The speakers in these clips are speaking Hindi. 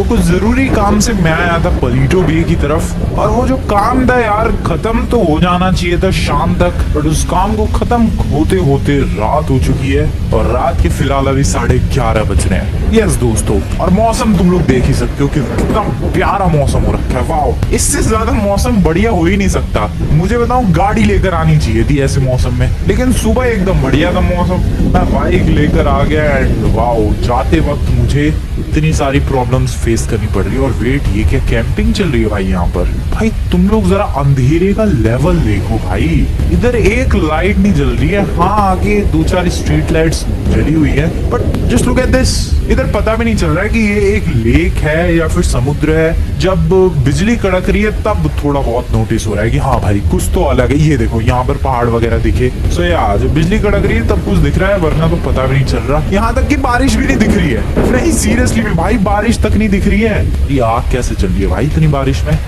तो कुछ जरूरी काम से मैं आया था पलीटो बे की तरफ, और वो जो काम था यार खत्म तो हो जाना चाहिए था शाम तक, बट उस काम को खत्म होते होते रात हो चुकी है, और रात के फिलहाल अभी 11:30 बज रहे हैं। यस दोस्तों, और मौसम तुम लोग देख ही सकते हो कि कितना प्यारा मौसम हो रखा है। वाह, इससे ज्यादा मौसम बढ़िया हो ही नहीं सकता। मुझे बताओ, गाड़ी लेकर आनी चाहिए थी ऐसे मौसम में, लेकिन सुबह एकदम बढ़िया था मौसम, मैं बाइक लेकर आ गया एंड वाओ, जाते वक्त मुझे इतनी सारी प्रॉब्लम्स फेस करनी पड़ रही है। और वेट, ये क्या कैंपिंग चल रही है भाई यहाँ पर? भाई तुम लोग जरा अंधेरे का लेवल देखो भाई, इधर एक लाइट नहीं जल रही है। हाँ, आगे 2-4 स्ट्रीट लाइट्स जली हुई है, but just look at this, इधर पता भी नहीं चल रहा है कि ये एक लेक है या फिर समुद्र है। जब बिजली कड़क रही है तब थोड़ा बहुत नोटिस हो रहा है कि हाँ भाई कुछ तो अलग है। ये देखो यहाँ पर पहाड़ वगैरह दिखे, सो यार जब बिजली कड़क रही है तब कुछ दिख रहा है, वरना तो पता भी नहीं चल रहा। यहाँ तक कि बारिश भी नहीं दिख रही है। नहीं सीरियसली में भाई, बारिश तक नहीं दिख रही है। ये आग कैसे चल रही है भाई इतनी बारिश में?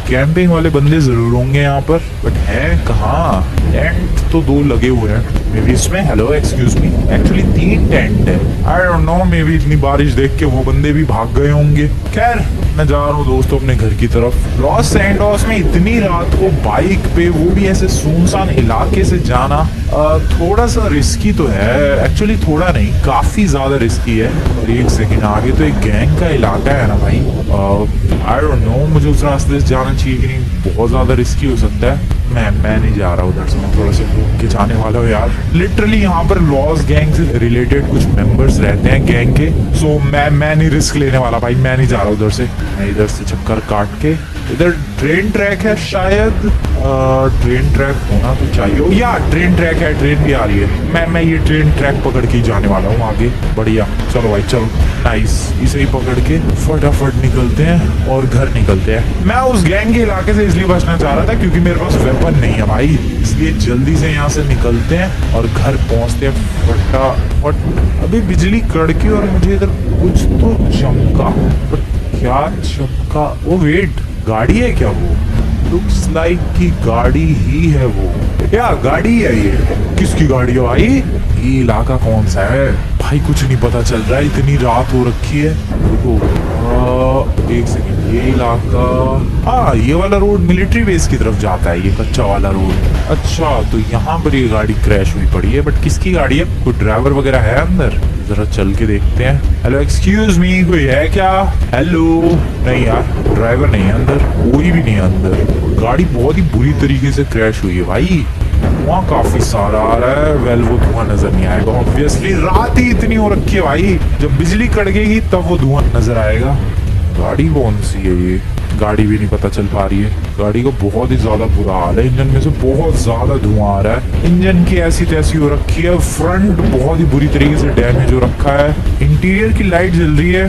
कैंपिंग वाले बंदे जरूर होंगे यहाँ पर, बट है कहाँ? टेंट तो 2 लगे हुए हैं मे बी इसमें। Hello excuse me, actually 3 tent है। I don't know, maybe इतनी बारिश देख के वो बंदे भी भाग गए होंगे। खैर, मैं जा रहा हूँ दोस्तों अपने घर की तरफ। लॉस सैंटोस में इतनी रात को बाइक पे, वो भी ऐसे सुनसान इलाके से जाना थोड़ा सा रिस्की तो है। एक्चुअली थोड़ा नहीं, काफी ज्यादा रिस्की है। और एक सेकंड, आगे तो एक गैंग का इलाका है ना भाई। आई डोंट नो, मुझे उस रास्ते से जाना चाहिए कि नहीं, बहुत ज्यादा रिस्की हो सकता है। मैं नहीं जा रहा उधर से, मैं थोड़ा सा रुक के जाने वाला हूँ यार। लिटरली यहाँ पर लॉस गैंग से रिलेटेड कुछ मेंबर्स रहते हैं गैंग के, सो मैं नहीं रिस्क लेने वाला भाई, मैं नहीं जा रहा उधर से। मैं इधर से चक्कर काट के, इधर ट्रेन ट्रैक है शायद, ट्रेन ट्रैक होना तो चाहिए। या ट्रेन ट्रैक है, ट्रेन भी आ रही है। मैं ये ट्रेन ट्रैक पकड़ के ही जाने वाला हूँ आगे। बढ़िया, चलो भाई चलो, नाइस। इसे ही पकड़ के फटाफट निकलते हैं और घर निकलते हैं। मैं उस गैंग के इलाके से इसलिए बचना चाह रहा था क्योंकि मेरे पास वेपन नहीं है भाई, इसलिए जल्दी से यहाँ से निकलते हैं और घर पहुँचते हैं फटाफट। अभी बिजली कड़की और मुझे इधर कुछ तो चमका, बट क्या चमका? ओ वेट, गाड़ी है क्या वो? लुक्स लाइक की गाड़ी ही है वो। क्या गाड़ी है ये? किसकी गाड़ी है भाई? ये इलाका कौन सा है भाई? कुछ नहीं पता चल रहा है, इतनी रात हो रखी है। देखो, एक सेकंड, ये इलाका, हाँ ये वाला रोड मिलिट्री बेस की तरफ जाता है, ये कच्चा वाला रोड। अच्छा, तो यहाँ पर ये गाड़ी क्रैश हुई पड़ी है, बट किसकी गाड़ी है? कोई ड्राइवर वगैरह है अंदर? जरा चल के देखते हैं। हेलो एक्सक्यूज मी, कोई है क्या? हेलो, नहीं यार ड्राइवर नहीं है अंदर, कोई भी नहीं है अंदर। गाड़ी बहुत ही बुरी तरीके से क्रैश हुई है भाई, धुआं काफी सारा आ रहा है। वेल, वो धुआं नजर नहीं आएगा ऑब्वियसली, रात ही इतनी हो रखी है भाई, जब बिजली कड़केगी तब वो धुआं नजर आएगा। गाड़ी कौन सी है ये? गाड़ी भी नहीं पता चल पा रही है। गाड़ी को बहुत ही ज्यादा बुरा हाल है, इंजन में से बहुत ज्यादा धुआं आ रहा है। इंजन की ऐसी तैसी हो रखी है, फ्रंट बहुत ही बुरी तरीके से डैमेज हो रखा है, इंटीरियर की लाइट जल रही है,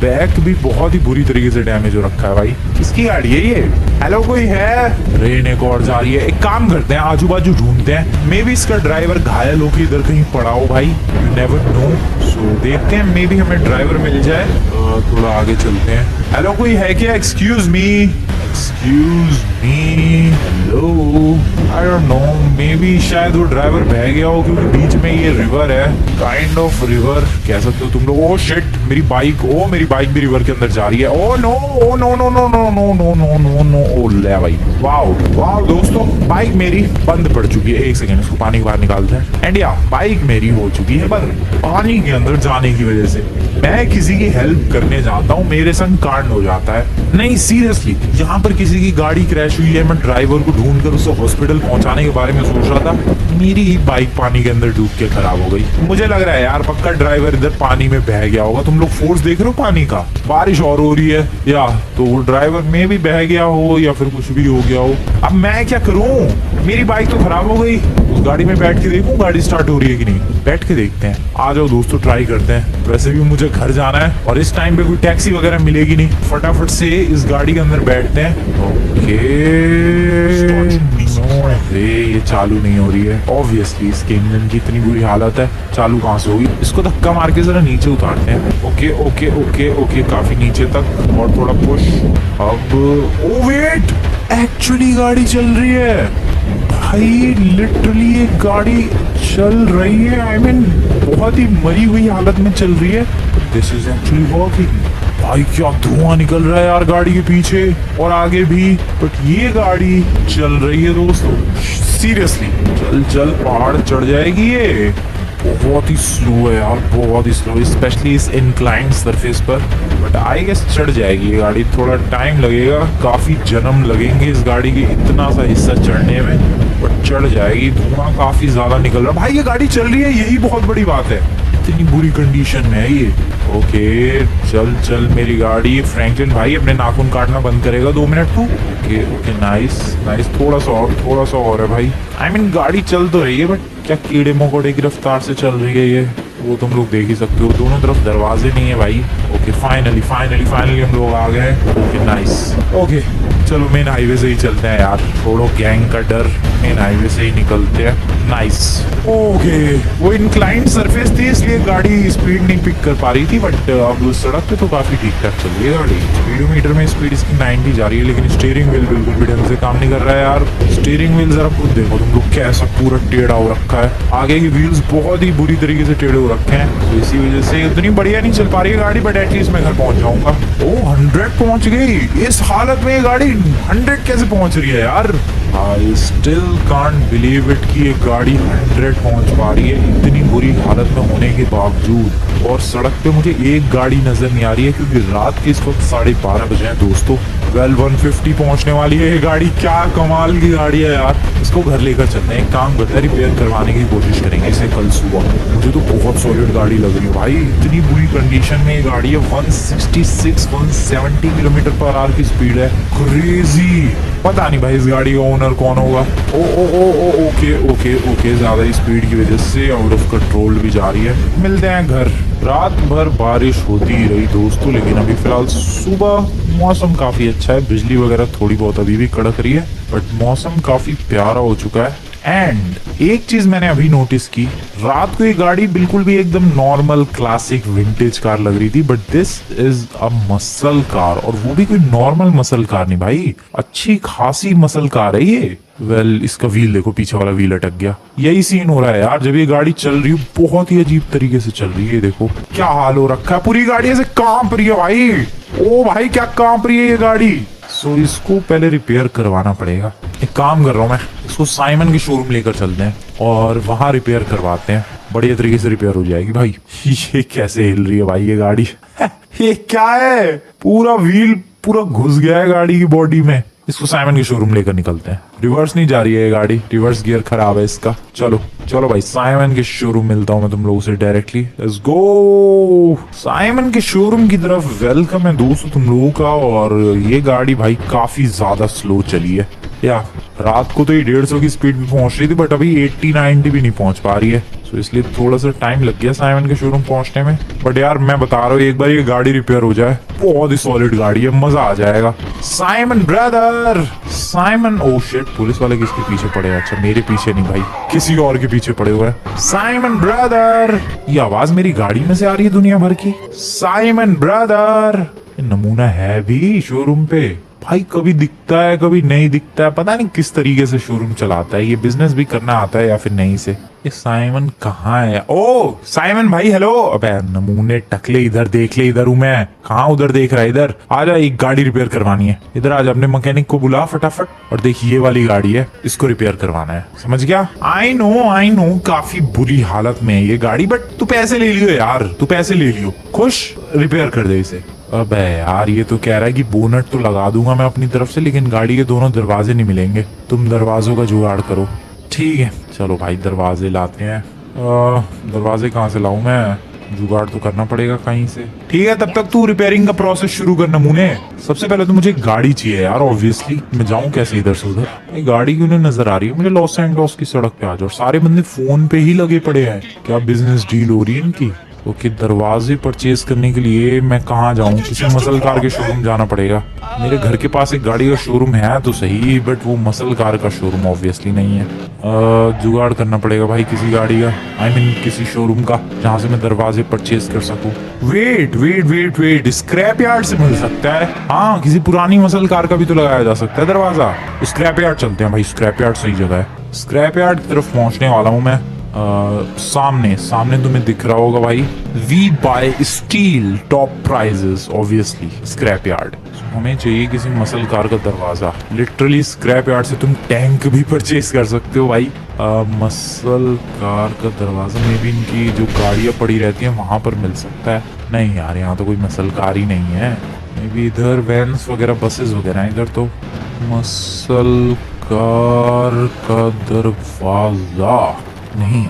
बैक भी बहुत ही बुरी तरीके से डैमेज हो रखा है भाई। किसकी गाड़ी है ये? हेलो, कोई है? ट्रेन एक और जा रही है। एक काम करते हैं, आजू बाजू ढूंढते हैं, मे बी इसका ड्राइवर घायल होकर इधर कहीं पड़ा हो भाई, यू नेवर नो। सो देखते हैं, मे बी हमें ड्राइवर मिल जाए। थोड़ा आगे चलते हैं। हेलो, कोई है क्या? Excuse me, excuse me, hello, I don't know, may be शायद वो ड्राइवर बह गया हो, क्योंकि बीच में ये रिवर है, काइंड ऑफ रिवर कह सकते हो तुम लोग। ओ शिट, मेरी बाइक, ओ मेरी बाइक भी रिवर के अंदर जा रही है। Oh no, oh no no no no no no no no no, ओ ले भाई, वाओ वाओ दोस्तों, बाइक मेरी बंद पड़ चुकी है। एक सेकंड, इसको पानी के बाहर निकालते हैं। एंड या, बाइक मेरी हो चुकी है बंद, पानी के अंदर जाने की वजह से। मैं किसी की हेल्प करने जाता हूँ, मेरे संग कांड हो जाता है। नहीं सीरियसली, यहाँ पर किसी की गाड़ी क्रैश हुई है, मैं ड्राइवर को ढूंढकर उसे हॉस्पिटल पहुंचाने के बारे में सोच रहा था, मेरी ही बाइक पानी के अंदर डूब के खराब हो गई। मुझे लग रहा है यार पक्का ड्राइवर इधर पानी में बह गया होगा। तुम लोग फोर्स देख रहे हो पानी का? बारिश और हो रही है, या तो वो ड्राइवर में भी बह गया हो या फिर कुछ भी हो गया हो। अब मैं क्या करूं? मेरी बाइक तो खराब हो गई, उस गाड़ी में बैठ के देखूं गाड़ी स्टार्ट हो रही है कि नहीं। बैठ के देखते हैं, आ जाओ दोस्तों, ट्राई करते हैं। वैसे भी मुझे घर जाना है और इस टाइम पे कोई टैक्सी वगैरह मिलेगी नहीं, फटाफट से इस गाड़ी के अंदर बैठते हैं। ओके, ये चालू नहीं हो रही है ऑब्वियसली, इसके इंजन की इतनी बुरी हालत है, चालू कहाँ से होगी? इसको धक्का मार के जरा नीचे उतारते हैं। ओके ओके ओके ओके, काफी नीचे तक और थोड़ा पुश। अब ओ वेट, एक्चुअली गाड़ी चल रही है भाई, लिटरली ये गाड़ी चल रही है। आई मीन बहुत ही मरी हुई हालत में चल रही है, दिस इज एक्चुअली वर्किंग। भाई क्या धुआं निकल रहा है यार गाड़ी के पीछे और आगे भी, बट ये गाड़ी चल रही है दोस्तों। सीरियसली चल चल पहाड़ चढ़ जाएगी ये। बहुत ही स्लो है यार, बहुत ही स्लो, स्पेशली इस इंक्लाइंड सरफेस पर, बट आई गेस चढ़ जाएगी ये गाड़ी। थोड़ा टाइम लगेगा, काफी जन्म लगेंगे इस गाड़ी के इतना सा हिस्सा चढ़ने में, बट चढ़ जाएगी। धुआं काफी ज्यादा निकल रहा है भाई, ये गाड़ी चल रही है, यही बहुत बड़ी बात है। इतनी बुरी कंडीशन में है ये। ओके चल चल मेरी गाड़ी। फ्रैंकलिन भाई अपने नाखून काटना बंद करेगा 2 मिनट तू। ओके ओके नाइस नाइस, थोड़ा सा और है भाई। आई मीन गाड़ी चल तो रही है, बट क्या कीड़े मकोड़े की रफ्तार से चल रही है ये, वो तुम लोग देख ही सकते हो। दोनों तरफ दरवाजे नहीं है भाई। ओके फाइनली हम लोग आ गए। Okay nice. ओके चलो मेन हाईवे से ही चलते हैं यार, छोड़ो गैंग का डर, मेन हाईवे से ही निकलते हैं। नाइस। ओके वो इंक्लाइंड सरफेस थी इसलिए गाड़ी स्पीड नहीं पिक कर पा रही थी, बट अब सड़क पे तो काफी ठीक ठाक चल रही है गाड़ी। स्पीडोमीटर में स्पीड इसकी 90 जा रही है, लेकिन स्टीयरिंग व्हील बिल्कुल भी ढंग से काम नहीं कर रहा है यार। स्टीयरिंग व्हील जरा खुद देखो तुम लोग, कैसा पूरा टेढ़ा हो रखा है। आगे की व्हील्स बहुत ही बुरी तरीके से टेढ़े हो रखे हैं, तो इसी वजह से उतनी बढ़िया नहीं चल पा रही है गाड़ी, बट एटलीस्ट मैं घर पहुंच जाऊंगा। ओ 100 पहुंच गई। इस हालत में ये गाड़ी 100 कैसे पहुंच रही है यार। I still can't believe it कि ये गाड़ी 100 पहुंच पा रही है इतनी बुरी हालत में होने के बावजूद। और सड़क पे मुझे एक गाड़ी नजर नहीं आ रही है, क्योंकि रात के इस वक्त 12:30 बजे हैं दोस्तों। वेल 150 पहुंचने वाली है ये गाड़ी। क्या कमाल की गाड़ी है यार, इसको घर लेकर चलते हैं। एक काम करते हैं, रिपेयर करवाने की कोशिश करेंगे इसे कल सुबह। मुझे तो बहुत सॉलिड गाड़ी लग रही है भाई, इतनी बुरी कंडीशन में ये गाड़ी है। 170 किलोमीटर पर आवर की स्पीड है, क्रेजी। पता नहीं भाई इस गाड़ी का ओनर कौन होगा। ओ ओ ओ ओ ओके ओके ओके, ज्यादा स्पीड की वजह से आउट ऑफ कंट्रोल भी जा रही है। मिलते हैं घर। रात भर बारिश होती रही दोस्तों, लेकिन अभी फिलहाल सुबह मौसम काफी अच्छा है। बिजली वगैरह थोड़ी बहुत अभी भी कड़क रही है, बट मौसम काफी प्यारा हो चुका है। एंड एक चीज मैंने अभी नोटिस की, रात को ये गाड़ी बिल्कुल भी एकदम नॉर्मल क्लासिक विंटेज कार लग रही थी, but this is a muscle car. और वो भी कोई नॉर्मल मसल कार नहीं भाई, अच्छी खासी मसल कार है ये। वेल इसका व्हील देखो, पीछे वाला व्हील अटक गया। यही सीन हो रहा है यार जब ये गाड़ी चल रही है, बहुत ही अजीब तरीके से चल रही है। देखो क्या हाल हो रखा है, पूरी गाड़ी ऐसे कांप रही है भाई। ओ भाई क्या कांप रही है ये गाड़ी। सो इसको पहले रिपेयर करवाना पड़ेगा। एक काम कर रहा हूँ मैं, इसको साइमन के शोरूम लेकर चलते हैं और वहां रिपेयर करवाते हैं। बढ़िया तरीके से रिपेयर हो जाएगी भाई। ये कैसे हिल रही है भाई ये गाड़ी। ये क्या है, पूरा व्हील पूरा घुस गया है गाड़ी की बॉडी में। इसको साइमन के शोरूम लेकर निकलते हैं। रिवर्स नहीं जा रही है ये गाड़ी, रिवर्स गियर खराब है इसका। चलो चलो भाई साइमन के शोरूम मिलता हूँ मैं तुम लोगों से डायरेक्टली। लेट्स गो साइमन के शोरूम की तरफ। वेलकम है दोस्तों तुम लोगों का। और ये गाड़ी भाई काफी ज्यादा स्लो चली है या रात को तो ये 150 की स्पीड में पहुंच रही थी, बट अभी 80-90 भी नहीं पहुंच पा रही है। सो इसलिए थोड़ा सा टाइम लग गया साइमन के शोरूम पहुंचने में। बट यार मैं बता रहा हूँ, एक बार ये गाड़ी रिपेयर हो जाए, बहुत ही सॉलिड गाड़ी है, मजा आ जाएगा। Simon brother, Simon. Oh shit, police वाले किसके पीछे पड़े हैं? अच्छा मेरे पीछे नहीं भाई, किसी और के पीछे पड़े हुए हैं। साइमन ब्रदर, ये आवाज मेरी गाड़ी में से आ रही है दुनिया भर की। साइमन ब्रदर, नमूना है भी शोरूम पे भाई, कभी दिखता है कभी नहीं दिखता है, पता नहीं किस तरीके से शोरूम चलाता है। ये बिजनेस भी करना आता है या फिर नहीं से। ये साइमन कहाँ है? ओ साइमन भाई हेलो। अबे नमूने टकले, इधर देख ले, इधर हूँ मैं। कहाँ उधर देख रहा है? इधर आजा, एक गाड़ी रिपेयर करवानी है। इधर आजा, अपने मैकेनिक को बुला फटाफट। और देख ये वाली गाड़ी है, इसको रिपेयर करवाना है, समझ गया? आई नो काफी बुरी हालत में है ये गाड़ी, बट तू पैसे ले लियो यार, तू पैसे ले लियो। खुश? रिपेयर कर दे इसे। अबे यार ये तो कह रहा है कि बोनट तो लगा दूंगा मैं अपनी तरफ से, लेकिन गाड़ी के दोनों दरवाजे नहीं मिलेंगे, तुम दरवाजों का जुगाड़ करो। ठीक है चलो भाई दरवाजे लाते हैं। दरवाजे कहाँ से लाऊं मैं? जुगाड़ तो करना पड़ेगा कहीं से। ठीक है तब तक तू रिपेयरिंग का प्रोसेस शुरू कर नमूने। सबसे पहले तो मुझे गाड़ी चाहिए यार, ऑब्वियसली। मैं जाऊं कैसे इधर से उधर? ये गाड़ी क्यों नहीं नजर आ रही है मुझे? लॉस एंजल्स की सड़क पे आ जाओ। सारे बंदे फोन पे ही लगे पड़े हैं, क्या बिजनेस डील हो रही है इनकी? ओके दरवाजे परचेज करने के लिए मैं कहाँ जाऊँ? किसी मसल कार के शोरूम जाना पड़ेगा। मेरे घर के पास एक गाड़ी का शोरूम है तो सही, बट वो मसल कार का शोरूम ऑब्वियसली नहीं है। जुगाड़ करना पड़ेगा भाई किसी गाड़ी का, आई मीन किसी शोरूम का, जहाँ से मैं दरवाजे परचेज कर सकूँ। वेट, स्क्रैप यार्ड से मिल सकता है। हाँ किसी पुरानी मसल कार का भी तो लगाया जा सकता है दरवाजा। स्क्रैप यार्ड चलते हैं भाई, स्क्रैप यार्ड सही जगह है। स्क्रैप यार्ड की तरफ पहुंचने वाला हूँ मैं। सामने सामने तुम्हें दिख रहा होगा भाई, we buy steel top prices obviously scrap yard. हमें चाहिए किसी मसल कार का दरवाजा। लिटरली स्क्रैप यार्ड से तुम टैंक भी परचेज कर सकते हो भाई। मसल कार का दरवाजा में भी इनकी जो गाड़ियां पड़ी रहती हैं वहां पर मिल सकता है। नहीं यार, यहाँ तो कोई मसल कार ही नहीं है। मे बी इधर वैन्स वगैरह, बसेस वगैरह हैं इधर। तो मसल कार का दरवाजा नहीं,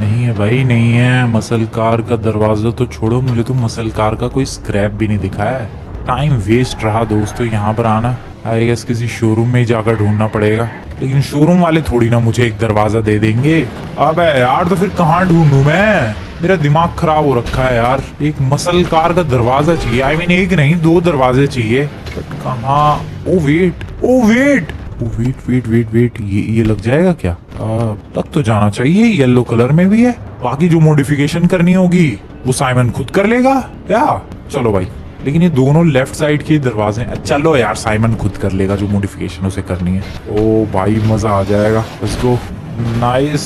नहीं है भाई, नहीं है। मसल कार का दरवाजा तो छोड़ो, मुझे तो मसल कार का कोई स्क्रैप भी नहीं दिखा है। टाइम वेस्ट रहा दोस्तों यहाँ पर आना। आई गेस किसी शोरूम में ही जाकर ढूंढना पड़ेगा, लेकिन शोरूम वाले थोड़ी ना मुझे एक दरवाजा दे देंगे। अबे यार, तो फिर कहाँ ढूंढूं मैं? मेरा दिमाग खराब हो रखा है यार। एक मसल कार का दरवाजा चाहिए। आई मीन एक नहीं, 2 दरवाजे चाहिए, बट कहाँ? Oh wait, oh wait, oh wait wait wait wait, ये लग जाएगा क्या? लग तो जाना चाहिए। येलो कलर में भी है। बाकी जो मॉडिफिकेशन करनी होगी वो साइमन खुद कर लेगा क्या? चलो भाई, लेकिन ये दोनों लेफ्ट साइड के दरवाजे हैं। चलो यार, साइमन खुद कर लेगा जो मॉडिफिकेशन उसे करनी है। ओ भाई, मजा आ जाएगा। Let's go. नाइस।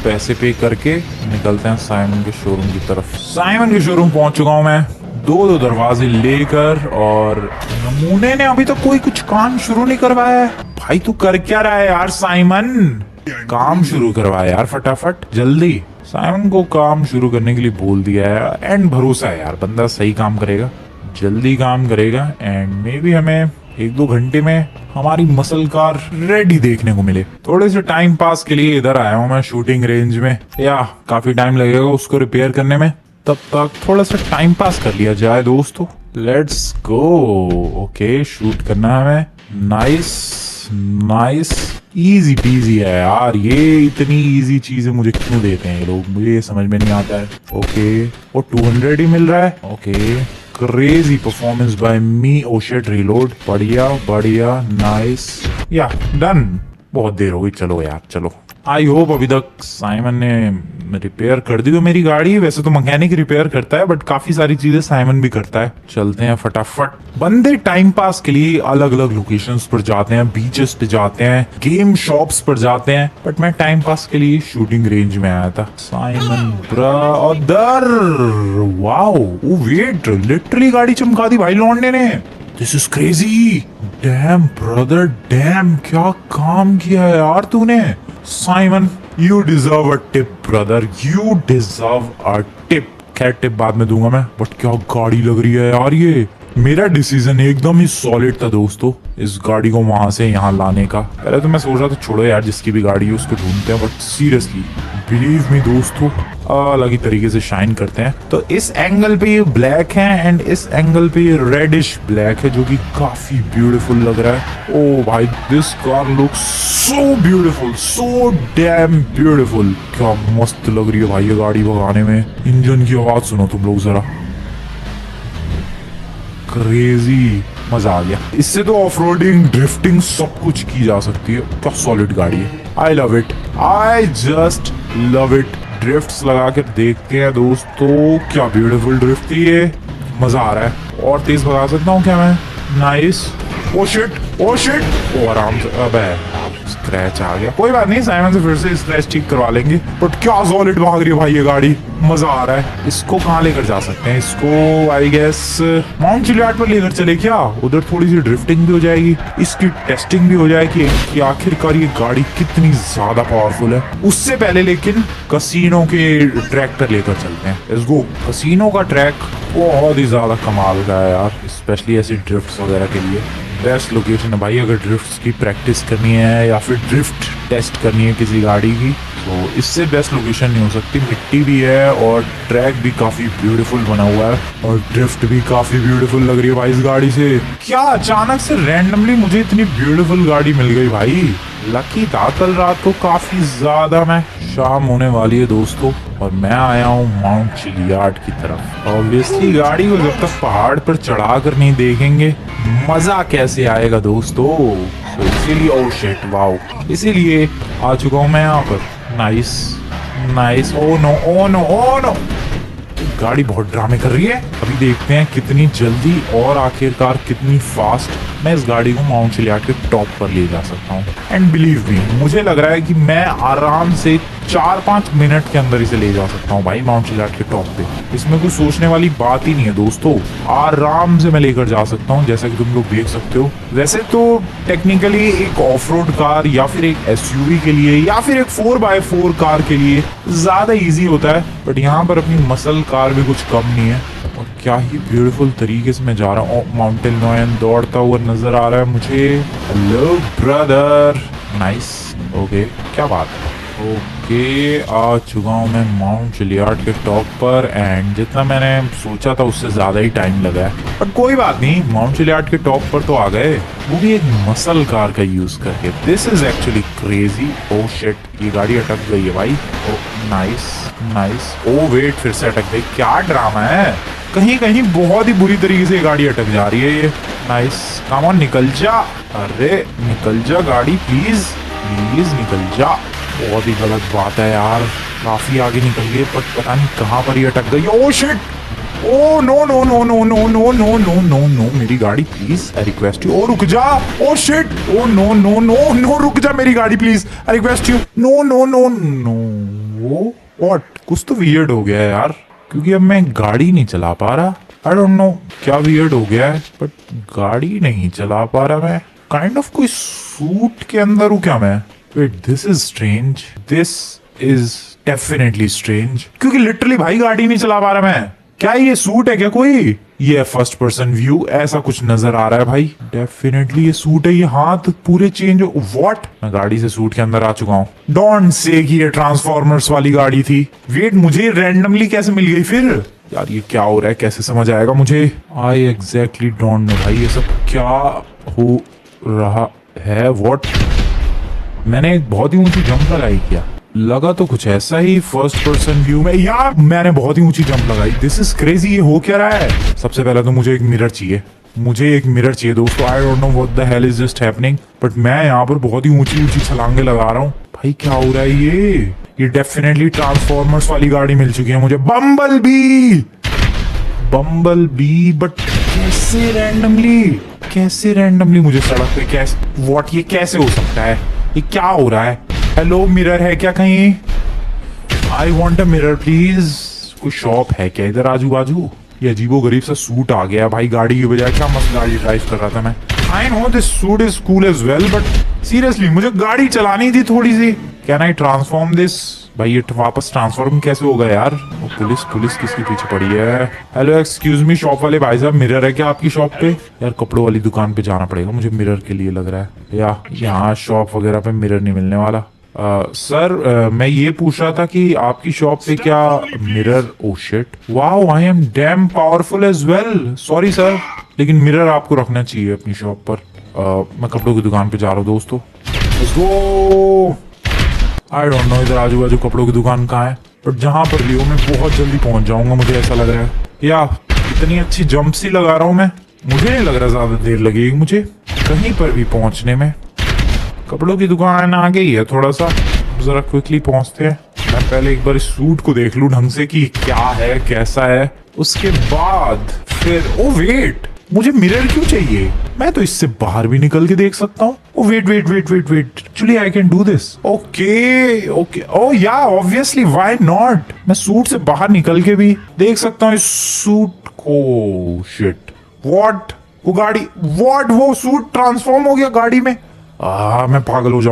पैसे पे करके निकलते हैं साइमन के शोरूम की तरफ। साइमन के शोरूम पहुंच चुका हूं मैं, 2 दरवाजे लेकर। और नमूने ने अभी तक कोई कुछ काम शुरू नहीं करवाया है। भाई तू कर क्या रहा है यार साइमन? काम शुरू करवा यार फटाफट, जल्दी। साइमन को काम शुरू करने के लिए बोल दिया है, एंड भरोसा है यार बंदा सही काम करेगा, जल्दी काम करेगा। एंड मे बी हमें 1-2 घंटे में हमारी मसल कार रेडी देखने को मिले। थोड़े से टाइम पास के लिए इधर आया हूँ मैं शूटिंग रेंज में। या काफी टाइम लगेगा उसको रिपेयर करने में, तब तक थोड़ा सा टाइम पास कर लिया जाए दोस्तों। Let's go. ओके, शूट करना है हमें। नाइस नाइस, इजी पीजी है यार। ये इतनी इजी चीजें मुझे क्यों देते हैं ये लोग, मुझे ये समझ में नहीं आता है। ओके, वो 200 ही मिल रहा है। Okay, crazy performance by me. Oh shit, reload. बढ़िया बढ़िया, नाइस। या डन। बहुत देर हो गई, चलो यार चलो। आई होप अभी तक साइमन ने रिपेयर कर दी तो मेरी गाड़ी। वैसे तो मैकेनिक रिपेयर करता है, बट काफी सारी चीजें साइमन भी करता है। चलते हैं फटाफट। बंदे टाइम पास के लिए अलग अलग लोकेशंस पर जाते हैं, बीचेस पे जाते हैं, गेम शॉप्स पर जाते हैं, बट मैं टाइम पास के लिए शूटिंग रेंज में आया था। Simon brother, wow, wait, literally गाड़ी चमका दी भाई लौंडे ने। This is crazy. Damn brother, damn, क्या काम किया है यार तूने। Simon, you deserve a tip brother, you deserve a tip. खैर टिप बाद में दूंगा मैं, बट क्या गाड़ी लग रही है यार ये। मेरा डिसीजन एकदम ही सॉलिड था दोस्तों, इस गाड़ी को वहां से यहाँ लाने का। पहले तो मैं सोच रहा था छोड़ो यार, जिसकी भी गाड़ी है उसको ढूंढते हैं, बट सीरियसली बिलीव मी दोस्तों, अलग ही तरीके से शाइन करते हैं। तो इस एंगल पे ये ब्लैक है, एंड इस एंगल पे ये रेडिश ब्लैक है, जो कि काफी ब्यूटीफुल लग रहा है। ओ भाई, this car looks so beautiful, so damn beautiful. क्या मस्त लग रही है भाई ये गाड़ी भगाने में। इंजन की आवाज सुनो तुम लोग जरा, क्रेजी, मजा आ गया। इससे तो ऑफ रोडिंग, ड्रिफ्टिंग सब कुछ की जा सकती है। क्या सॉलिड गाड़ी है। I love it, I just love it. Drifts लगा कर देखते हैं दोस्तों, क्या ब्यूटीफुल ड्रिफ्ट थी ये। मजा आ रहा है। और तेज भगा सकता हूँ क्या मैं? Nice. Oh shit, oh shit, oh आराम से। अबे स्क्रैच आ गया, कोई बात नहीं, साइमन से फिर से स्क्रैच ठीक करवा लेंगे। बट क्या सॉलिड भाग रही है भाई ये गाड़ी, मजा आ रहा है। इसको कहाँ लेकर जा सकते हैं? इसको आई गेस माउंट चिलियाड पर लेकर चले क्या? उधर थोड़ी सी ड्रिफ्टिंग भी हो जाएगी, इसकी टेस्टिंग भी हो जाएगी कि आखिरकार ये गाड़ी कितनी ज्यादा पावरफुल है। उससे पहले लेकिन कसीनो के ट्रैक पर लेकर चलते हैं। Let's go. कसीनो का ट्रैक बहुत ही ज्यादा कमाल का है यार, स्पेशली ऐसी ड्रिफ्ट्स वगैरह के लिए बेस्ट लोकेशन है भाई। अगर ड्रिफ्ट्स की प्रैक्टिस करनी है या फिर ड्रिफ्ट टेस्ट करनी है किसी गाड़ी की, तो इससे बेस्ट लोकेशन नहीं हो सकती। मिट्टी भी है और ट्रैक भी काफी ब्यूटीफुल बना हुआ है, और ड्रिफ्ट भी काफी ब्यूटीफुल लग रही है भाई इस गाड़ी से। क्या अचानक से रैंडमली मुझे इतनी ब्यूटीफुल गाड़ी मिल गई भाई। लकी था कल रात को काफी ज्यादा मैं। शाम होने वाली है दोस्तों, और मैं आया हूँ माउंट चिलियाड की तरफ। ऑब्वियसली गाड़ी को जब तक पहाड़ पर चढ़ा कर नहीं देखेंगे, मजा कैसे आएगा दोस्तों। तो इसीलिए, ओ शिट, वाओ, इसीलिए आ चुका हूँ मैं यहाँ पर। Nice nice. Oh no, oh no, oh no, गाड़ी बहुत ड्रामे कर रही है। अभी देखते हैं कितनी जल्दी और आखिरकार कितनी फास्ट मैं इस गाड़ी को माउंट चिलियाड के टॉप पर ले जा सकता हूँ। एंड बिलीव मी, मुझे लग रहा है कि मैं आराम से 4-5 मिनट के अंदर इसे ले जा सकता हूँ भाई माउंट चिलियाड के टॉप पे। इसमें कोई सोचने वाली बात ही नहीं है दोस्तों, आराम से मैं लेकर जा सकता हूँ जैसा कि तुम लोग देख सकते हो। वैसे तो टेक्निकली एक ऑफ रोड कार या फिर एक एसयूवी के लिए या फिर एक 4x4 कार के लिए ज्यादा इजी होता है, बट यहाँ पर अपनी मसल कार भी कुछ कम नहीं है। और क्या ही ब्यूटीफुल तरीके से मैं जा रहा हूँ। माउंटेन लॉयन दौड़ता हुआ नजर आ रहा है मुझे। हेलो ब्रदर, नाइस, ओके, क्या बात है। ओके, आ चुका हूँ मैं माउंट चिलियाड के टॉप पर एंड जितना मैंने सोचा था उससे ज्यादा ही टाइम लगा है, बट कोई बात नहीं, माउंट चिलियाड के टॉप पर तो आ गए, वो भी एक मसल कार का यूज करके। This is actually crazy. Oh shit, ये गाड़ी अटक गई है भाई। Oh nice nice. Oh wait, फिर से अटक गई, क्या ड्रामा है। कहीं कहीं बहुत ही बुरी तरीके से गाड़ी अटक जा रही है ये। नाइस, कम ऑन, निकल जा। अरे निकल जा गाड़ी, प्लीज प्लीज निकल जा। बहुत ही गलत बात है यार, काफी आगे निकल गए पर पता नहीं कहाँ पर ही अटक गई। Oh shit, oh no no no no no no no no no no, मेरी गाड़ी please, I request you. Oh रुक जा। Oh shit, oh no no no no, रुक जा मेरी गाड़ी please, I request you. No no no no, what, कुछ तो वियर्ड हो गया है यार, क्योंकि अब मैं गाड़ी नहीं चला पा रहा। आई डोंट नो क्या वियर्ड हो गया है, बट गाड़ी नहीं चला पा रहा मैं। काइंड ऑफ कोई सूट के अंदर हूँ क्या मैं? Wait, this is strange, this is definitely strange, क्योंकि लिटरली भाई गाड़ी नहीं चला पा रहा मैं। क्या ये सूट है क्या कोई? ये फर्स्ट पर्सन व्यू ऐसा कुछ नजर आ रहा है भाई। डेफिनेटली ये सूट है, ये हाथ पूरे चेंज हो। व्हाट, मैं गाड़ी से सूट के अंदर आ चुका हूँ। डोंट से कि ये ट्रांसफॉर्मर्स वाली गाड़ी थी। वेट, मुझे रैंडमली कैसे मिल गई फिर? यार ये क्या हो रहा है, कैसे समझ आएगा मुझे? आई एग्जैक्टली डोंट नो भाई, ये सब क्या हो रहा है। व्हाट, मैंने एक बहुत ही ऊंची जंप लगाई क्या? लगा तो कुछ ऐसा ही फर्स्ट पर्सन व्यू में। यार मैंने बहुत ही ऊंची जंप लगाई। दिस इज क्रेजी, ये हो क्या रहा है? सबसे पहले तो मुझे एक मिरर चाहिए, मुझे एक मिरर चाहिए दोस्तों। आई don't know what the hell is just happening, but मैं यहाँ पर बहुत ही ऊंची ऊंची छलांगे लगा रहा हूँ। भाई क्या हो रहा है ये डेफिनेटली ट्रांसफॉर्मर्स वाली गाड़ी मिल चुकी है मुझे। बम्बल बी, बट कैसे रैंडमली मुझे सड़क पे कैसे? व्हाट, ये कैसे हो सकता है? ये क्या हो रहा है? हेलो, मिरर है क्या कहीं? I want a mirror please. कोई शॉप है क्या इधर आजू बाजू? ये अजीबो गरीब सा सूट आ गया भाई गाड़ी की बजाय। क्या मस्त गाड़ी ड्राइव कर रहा था मैं। I know this suit is cool as well, but seriously मुझे गाड़ी चलानी थी थोड़ी सी। Can I transform this? भाई ये वापस ट्रांसफॉर्म कैसे होगा यार? पुलिस किसके पीछे पड़ी है? हेलो एक्सक्यूज मी, शॉप वाले भाई साहब, मिरर है क्या आपकी शॉप पे? यार कपड़ों वाली दुकान पे जाना पड़ेगा मुझे मिरर के लिए लग रहा है, या यहाँ शॉप वगैरह पे मिरर नहीं मिलने वाला। सर मैं ये पूछ रहा था कि आपकी शॉप पे क्या mirror? Oh shit, wow, I am damn powerful as well. Sorry sir, लेकिन मिरर आपको रखना चाहिए अपनी शॉप पर। मैं कपड़ों की दुकान पे जा रहा हूँ दोस्तों। Let's go. I don't no इधर आजू बाजू कपड़ों की दुकान कहाँ है, बट जहां पर भी हो मैं बहुत जल्दी पहुंच जाऊंगा, मुझे ऐसा लग रहा है। या इतनी अच्छी जंप सी लगा रहा हूं मैं, मुझे नहीं लग रहा ज्यादा देर लगेगी मुझे कहीं पर भी पहुंचने में। कपड़ों की दुकान आ गई है, थोड़ा सा जरा क्विकली पहुंचते हैं। मैं पहले एक बार इस सूट को देख लूं ढंग से कि क्या है कैसा है, उसके बाद फिर। ओ वेट, मुझे मिरर क्यों चाहिए? मैं तो इससे बाहर भी निकल के देख सकता हूँ। Oh wait, actually I can do this. Okay, oh yeah obviously, why not? मैं सूट से बाहर निकल के भी देख सकता हूँ इस सूट को। शिट, व्हाट, वो गाड़ी, व्हाट, वो सूट ट्रांसफॉर्म हो गया गाड़ी में। मैं पागल हो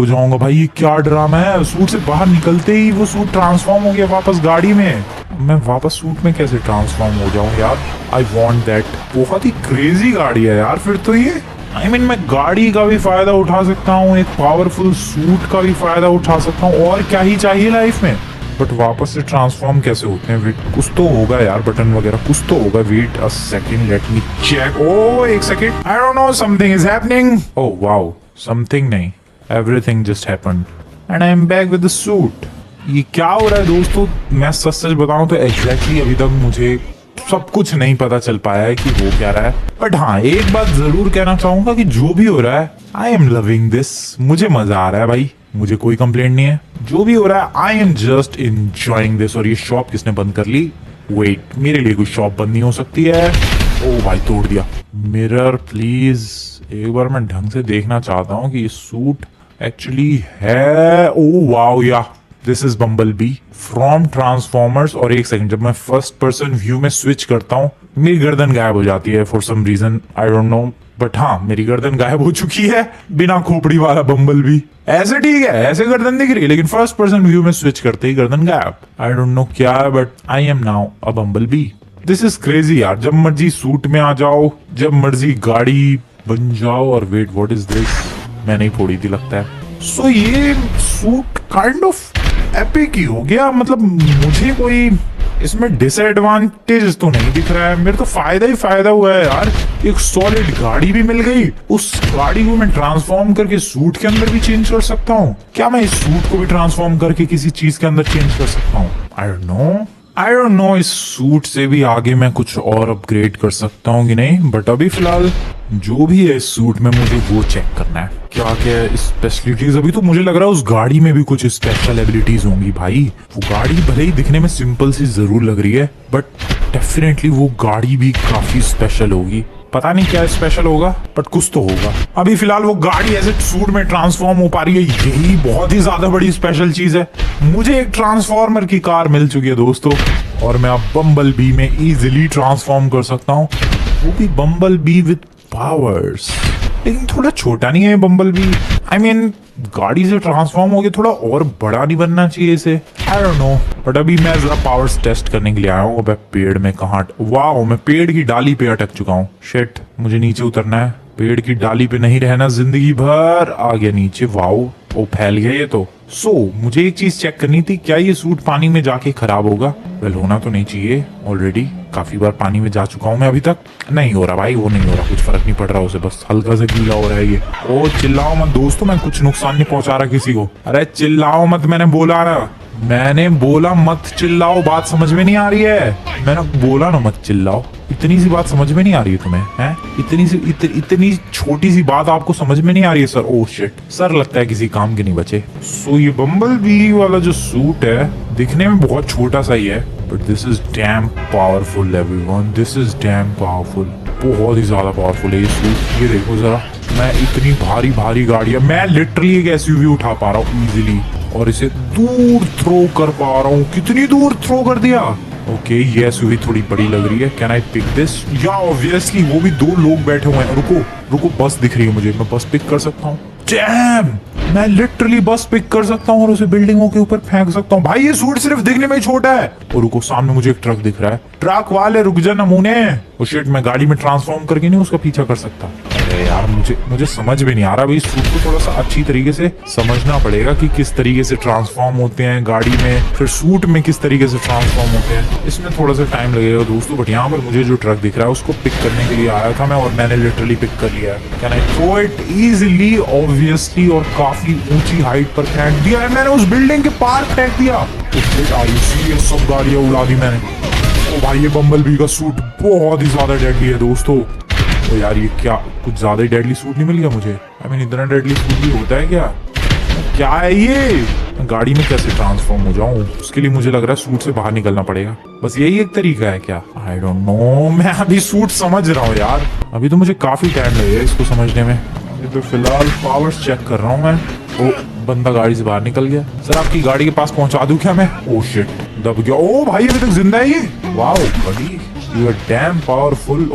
जाऊंगा भाई, ये क्या ड्रामा है? सूट से बाहर निकलते ही वो सूट ट्रांसफॉर्म हो गया वापस गाड़ी में। मैं वापस सूट में कैसे ट्रांसफॉर्म हो जाऊं यार? I want that. बहुत ही क्रेजी गाड़ी है यार फिर तो ये। आई मीन मैं गाड़ी का भी फायदा उठा सकता हूँ, एक पावरफुल सूट का भी फायदा उठा सकता हूँ, और क्या ही चाहिए लाइफ में। बट वापस से ट्रांसफॉर्म कैसे होते हैं? वेट, कुछ तो होगा यार, बटन वगैरह कुछ तो होगा। Wait a second, let me check. Oh एक सेकंड, I don't know, something is happening. Oh wow, something नहीं, everything just happened and I am back with the suit. ये क्या हो रहा है दोस्तों? मैं सच बताऊं तो एग्जैक्टली अभी तक मुझे सब कुछ नहीं पता चल पाया है कि हो क्या रहा है। बट हाँ, एक बात जरूर कहना चाहूंगा कि जो भी हो रहा है, आई एम लविंग दिस। मुझे मजा आ रहा है भाई, मुझे कोई कंप्लेंट नहीं है। जो भी हो रहा है, I am just enjoying this. और ये शॉप किसने बंद कर ली? वेट, मेरे लिए कोई शॉप बंद नहीं हो सकती है। ओ भाई तोड़ दिया। मिरर प्लीज, एक बार मैं ढंग से देखना चाहता हूँ कि ये सूट एक्चुअली है। Oh wow, yeah this is Bumblebee from Transformers. और एक सेकंड, जब मैं फर्स्ट पर्सन व्यू में स्विच करता हूँ मेरी गर्दन गायब हो जाती है for some reason, I don't know, but हाँ मेरी गर्दन गायब हो चुकी है। बिना खोपड़ी वाला बम्बल बी। ऐसे ठीक है, ऐसे गर्दन दिख रही है, लेकिन फर्स्ट पर्सन व्यू में स्विच करते ही गर्दन गायब। आई डोंट नो क्या है, but I am now a bumble B. This is crazy यार। जब मर्जी सूट में आ जाओ, जब मर्जी गाड़ी बन जाओ। और वेट, व्हाट इज दिस? मैंने ही फोड़ी थी लगता है। सो ये सूट काइंड ऑफ एपिक ही हो गया। मतलब मुझे कोई इसमें डिसएडवांटेज तो नहीं दिख रहा है। मेरे तो फायदा ही फायदा हुआ है यार। एक सॉलिड गाड़ी भी मिल गई, उस गाड़ी को मैं ट्रांसफॉर्म करके सूट के अंदर भी चेंज कर सकता हूँ। क्या मैं इस सूट को भी ट्रांसफॉर्म करके किसी चीज के अंदर चेंज कर सकता हूँ? आई डोंट नो इस सूट से भी आगे मैं कुछ और अपग्रेड कर सकता हूँ कि नहीं, बट अभी फिलहाल जो भी है इस सूट में मुझे वो चेक करना है। क्या क्या है स्पेशलिटीज? अभी तो मुझे लग रहा है उस गाड़ी में भी कुछ स्पेशल एबिलिटीज होंगी भाई। वो गाड़ी भले ही दिखने में सिंपल सी जरूर लग रही है, बट डेफिनेटली वो गाड़ी भी काफी स्पेशल होगी। पता नहीं क्या स्पेशल होगा, बट कुछ तो होगा। अभी फिलहाल वो गाड़ी ऐसे सूट में ट्रांसफॉर्म हो पा रही है, यही बहुत ही ज्यादा बड़ी स्पेशल चीज है। मुझे एक ट्रांसफॉर्मर की कार मिल चुकी है दोस्तों, और मैं अब बम्बल बी में इजीली ट्रांसफॉर्म कर सकता हूँ, वो भी बम्बल बी विद पावर्स। लेकिन थोड़ा छोटा नहीं है बम्बल बी? आई मीन गाड़ी से ट्रांसफॉर्म हो गया, थोड़ा और बड़ा नहीं बनना चाहिए इसे? आई डोंट नो, बट अभी मैं जरा पावर्स टेस्ट करने के लिए आया हूँ। अब पेड़ में कहाँ? वाओ, मैं पेड़ की डाली पे अटक चुका हूँ। शिट, मुझे नीचे उतरना है। पेड़ की डाली पे नहीं रहना जिंदगी भर। आ गया नीचे। वाओ, वो फैल गया ये तो। मुझे एक चीज चेक करनी थी, क्या ये सूट पानी में जाके खराब होगा? वेल, होना तो नहीं चाहिए। ऑलरेडी काफी बार पानी में जा चुका हूँ मैं, अभी तक नहीं हो रहा भाई, वो नहीं हो रहा, कुछ फर्क नहीं पड़ रहा उसे, बस हल्का सा गीला हो रहा है ये। ओ चिल्लाओ मत दोस्तों, मैं कुछ नुकसान नहीं पहुंचा रहा किसी को। अरे चिल्लाओ मत, मैंने बोला मत चिल्लाओ। बात समझ में नहीं आ रही है? मैंने बोला ना मत चिल्लाओ। इतनी सी बात समझ में नहीं आ रही है तुम्हें? हैं? इतनी छोटी सी बात आपको समझ में नहीं आ रही है सर? ओह शिट, सर लगता है किसी काम के नहीं बचे। ये बम्बल बी वाला जो सूट है दिखने में बहुत छोटा सा ही है, but this is damn powerful everyone. This is damn powerful, बहुत ही ज्यादा पावरफुल है ये सूट। ये देखो जरा, मैं इतनी भारी गाड़ी है, मैं लिटरली एक एसयूवी उठा पा रहा हूँ इजीली, और इसे दूर थ्रो कर पा रहा हूँ। कितनी दूर थ्रो कर दिया? ओके, ये एसयूवी थोड़ी बड़ी लग रही है। Can I pick this? या ऑब्वियसली, वो भी 2 लोग बैठे हुए हैं। रुको, बस दिख रही है मुझे, मैं बस पिक कर सकता हूँ। डैम, मैं लिटरली बस पिक कर सकता हूँ और उसे बिल्डिंगों के ऊपर फेंक सकता हूँ। भाई ये सूट सिर्फ दिखने में ही छोटा है। और रुको, सामने मुझे एक ट्रक दिख रहा है। ट्रक वाले रुक जा नमूने। वो शिट, मैं गाड़ी में ट्रांसफॉर्म करके नहीं उसका पीछा कर सकता। अरे यार, मुझे समझ में नहीं आ रहा भाई। सूट को थोड़ा सा अच्छी तरीके से समझना पड़ेगा कि किस तरीके से ट्रांसफॉर्म होते हैं गाड़ी में, फिर सूट में किस तरीके से ट्रांसफॉर्म होते हैं। इसमें थोड़ा सा टाइम लगेगा दोस्तों, बट यहाँ पर मुझे जो ट्रक दिख रहा है उसको पिक करने के लिए आया था मैं, और मैंने लिटरली पिक कर लिया है। Can I throw it easily? Obviously, और काफी ऊंची हाइट पर फेंक दिया है मैंने, उस बिल्डिंग के पार फेंक दिया। ये सब गाड़ियां उड़ा दी मैंने। ओ भाई, ये बम्बल बी का सूट बहुत ही ज्यादा डेडली है दोस्तों। तो यार ये क्या कुछ ज्यादा ही डेडली सूट नहीं मिल गया मुझे? आई मीन इतना डेडली सूट भी होता है क्या है ये? गाड़ी में कैसे ट्रांसफॉर्म हो जाऊं? उसके लिए मुझे लग रहा है सूट से बाहर निकलना पड़ेगा। बस यही एक तरीका है क्या? आई डोंट नो, मैं अभी सूट समझ रहा हूँ यार। अभी तो मुझे काफी टाइम लगेगा इसको समझने में। अभी तो फिलहाल पावर्स चेक कर रहा हूँ मैं। ओ, बंदा गाड़ी से बाहर निकल गया। सर आपकी गाड़ी के पास पहुंचा दूं क्या मैं? ओ शिट, दब गया। ओ भाई, अभी तक जिंदा है ये। वाओ बड़ी, you are damn powerful.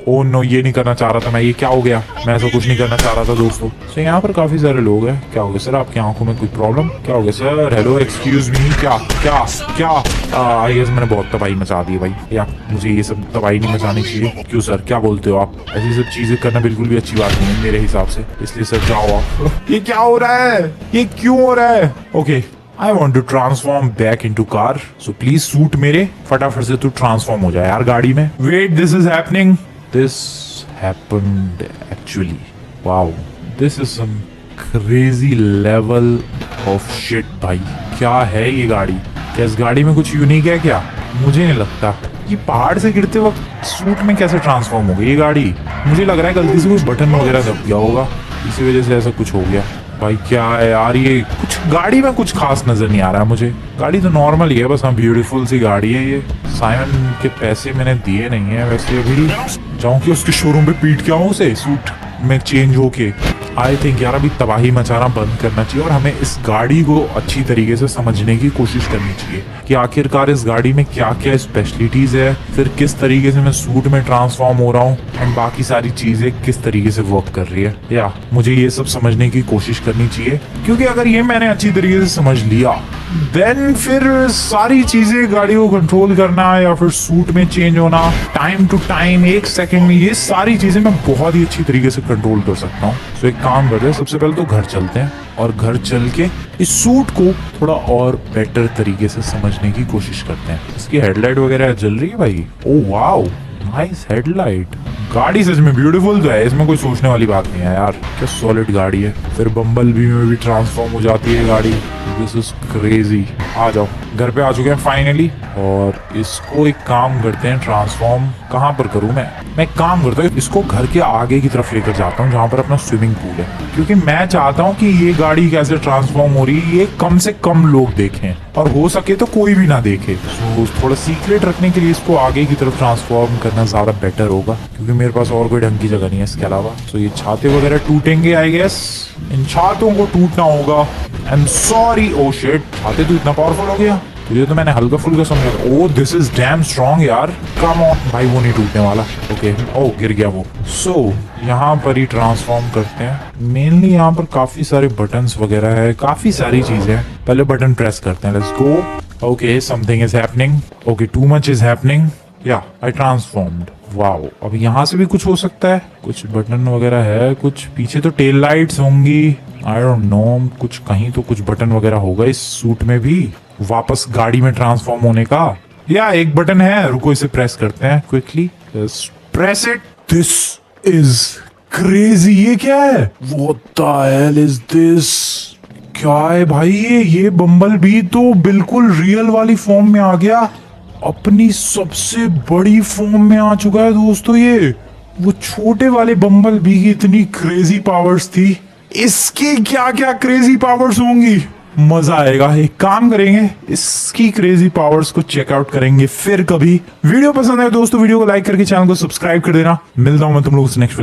Oh no, ये नहीं करना चाह रहा था मैं। ये क्या हो गया? मैं ऐसा कुछ नहीं करना चाह रहा था दोस्तों। तो यहाँ पर काफी सारे लोग हैं। क्या हो गया सर? आपकी आंखों में कोई प्रॉब्लम? क्या हो गया सर? हेलो, एक्सक्यूज मी। क्या आई गेस मैंने बहुत तबाही मचा दी भाई। या मुझे ये सब तबाही नहीं मचानी चाहिए। क्यों सर, क्या बोलते हो आप? ऐसी सब चीजें करना बिल्कुल भी अच्छी बात नहीं है मेरे हिसाब से, इसलिए सर जाओ आप। ये क्या हो रहा है? ये क्यों हो रहा है? Okay, I want to transform back into car. So please suit मेरे फटाफट से तू ट्रांसफॉर्म हो जाए यार गाड़ी में। Wait, this is happening. This happened actually. Wow, this is some crazy level of shit भाई। क्या है ये गाड़ी? क्या इस गाड़ी में कुछ यूनिक है क्या? मुझे नहीं लगता। ये पहाड़ से गिरते वक्त सूट में कैसे ट्रांसफॉर्म हो गई ये गाड़ी? मुझे लग रहा है गलती से कोई बटन वगैरह दब गया होगा, इसी वजह से ऐसा कुछ हो गया। भाई क्या है यार, ये कुछ गाड़ी में कुछ खास नजर नहीं आ रहा है मुझे। गाड़ी तो नॉर्मल ही है बस, हाँ ब्यूटीफुल सी गाड़ी है ये। साइमन के पैसे मैंने दिए नहीं है वैसे, अभी जाऊँ कि उसके शोरूम पे पीट के आऊँ उसे सूट में चेंज होके। आई थिंक यार अभी तबाही मचाना बंद करना चाहिए और हमें इस गाड़ी को अच्छी तरीके से समझने की कोशिश करनी चाहिए कि आखिरकार इस गाड़ी में क्या क्या स्पेशलिटीज है, फिर किस तरीके से मैं सूट में ट्रांसफॉर्म हो रहा हूँ एंड बाकी सारी चीजें किस तरीके से वर्क कर रही है। या मुझे ये सब समझने की कोशिश करनी चाहिए, क्योंकि अगर ये मैंने अच्छी तरीके से समझ लिया देन फिर सारी चीजें गाड़ी को कंट्रोल करना या फिर सूट में चेंज होना टाइम टू टाइम 1 सेकंड में, ये सारी चीजें मैं बहुत ही अच्छी तरीके से कंट्रोल कर सकता हूँ। तो एक काम करते हैं, सबसे पहले तो घर चलते हैं और घर चल के इस सूट को थोड़ा और बेटर तरीके से समझने की कोशिश करते हैं। इसकी हेडलाइट वगैरह जल रही है भाई, ओ वाओ नाइस हेडलाइट। गाड़ी सच में ब्यूटीफुल तो है, इसमें कोई सोचने वाली बात नहीं है यार, क्या सॉलिड गाड़ी है। फिर बम्बल बी में भी ट्रांसफॉर्म हो जाती है गाड़ी, दिस इज क्रेजी। आ जाओ, घर पे आ चुके हैं फाइनली और इसको एक काम करते हैं, ट्रांसफॉर्म कहाँ पर करूँ मैं एक काम करता हूँ, इसको घर के आगे की तरफ लेकर जाता हूँ जहाँ पर अपना स्विमिंग पूल है, क्योंकि मैं चाहता हूँ कि ये गाड़ी कैसे ट्रांसफॉर्म हो रही है ये कम से कम लोग देखें और हो सके तो कोई भी ना देखे। तो थोड़ा सीक्रेट रखने के लिए इसको आगे की तरफ ट्रांसफॉर्म करना ज्यादा बेटर होगा, क्योंकि मेरे पास और कोई ढंग की जगह नहीं है इसके अलावा। तो ये छाते वगैरह टूटेंगे आई गेस, इन छातों को टूटना होगा। I am sorry, oh shit, छाते तो इतना पावरफुल हो गया, तो ये तो मैंने हल्का फुल्का समझा। ओ दिस इज डैम स्ट्रॉन्ग यार, कम ऑन भाई, वो नहीं टूटने वाला। ओके ओ गिर गया वो। सो यहाँ पर ही ट्रांसफॉर्म करते हैं। मेनली यहाँ पर काफी सारे बटन्स वगैरह है, काफी सारी चीजें। पहले बटन प्रेस करते हैं, let's go. Okay something is happening, okay too much is happening, या आई ट्रांसफॉर्म्ड। वाओ, अब यहाँ से भी कुछ हो सकता है, कुछ बटन वगैरह है, कुछ पीछे तो टेल लाइट्स होंगी, आई डोंट नो, कुछ कहीं तो कुछ बटन वगैरह होगा इस सूट में भी वापस गाड़ी में ट्रांसफॉर्म होने का। या एक बटन है, रुको इसे प्रेस करते हैं quickly, press it. This is crazy, ये क्या है, what the hell is this, क्या है भाई ये बम्बल बी तो बिल्कुल रियल वाली फॉर्म में आ गया, अपनी सबसे बड़ी फॉर्म में आ चुका है दोस्तों ये। वो छोटे वाले बम्बल बी की इतनी क्रेजी पावर्स थी, इसकी क्या क्या क्रेजी पावर्स होंगी, मजा आएगा। एक काम करेंगे, इसकी क्रेजी पावर्स को चेकआउट करेंगे फिर कभी। वीडियो पसंद है दोस्तों, वीडियो को लाइक करके चैनल को सब्सक्राइब कर देना। मिलता हूं मैं तुम लोगों से नेक्स्ट